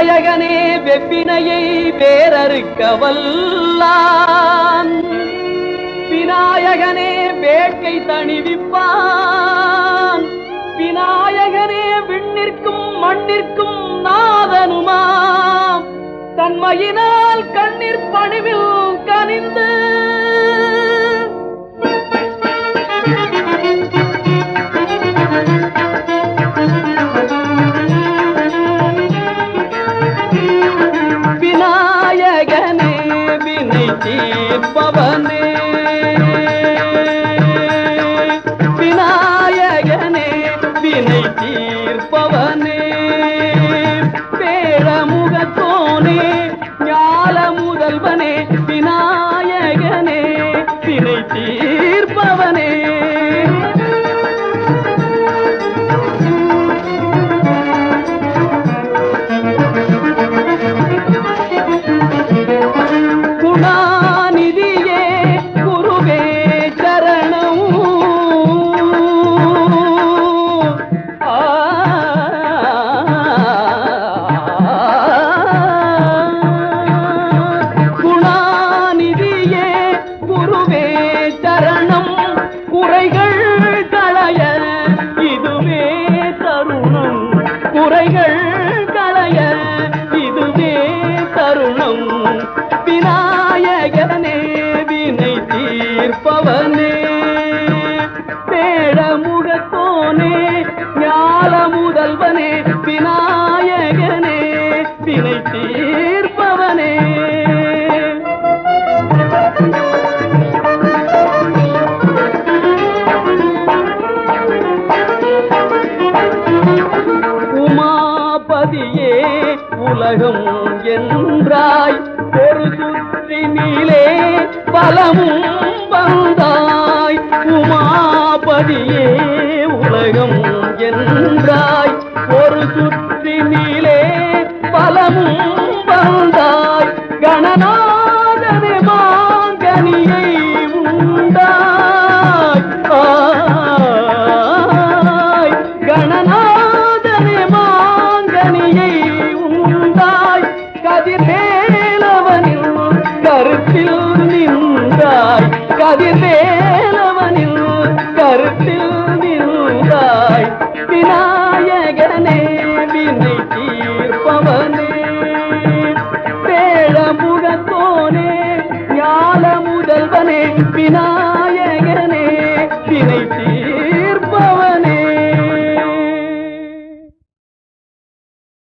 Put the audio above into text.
விநாயகனே வெப்பினையை வேறறுக்க வல்லான், விநாயகனே வேட்கை தணிவிப்பான், விநாயகனே விண்ணிற்கும் மண்ணிற்கும் நாதனுமாம், தன்மையினால் கண்ணீர் பணிவில் கனிந்து விநாயகனே வினை தீர்ப்பவனே, விநாயகனே வினை தீர்ப்பவனே, பேரமுகத்தோனே ஞால முதல்வனே, விநாயகனே வினை தீர்ப்பவனே. குணாநிதியே குருவே சரணம், குணாநிதியே குருவே சரணம், குறைகள் களைய இதுவே தருணம், குறைகள் களைய இதுவே தருணம், விநாயகனே வினை தீர்ப்பவனே, பேழமுகத்தோனே ஞால முதல்வனே, விநாயகனே வினை தீர்ப்பவனே. உமாபதியே உலகம் என்றாய், ஒரு சுற்றினிலே பலமும் வந்தாய், உமாபதியே உலகம் என்றாய், ஒரு சுற்றினிலே பலமும் வந்தாய், கணநாதனே மாங்கனியை உண்டாய், கணநாதனே மாங்கனியை உண்டாய், கதிர்வேலவனில் கருத்தில் நின்றாய், கதிர்வேலவனில் கருத்தில் நின்றாய், விநாயகனே வினை தீர்ப்பவனே, பேழமுகத்தோனே ஞால முதல்வனே, விநாயகனே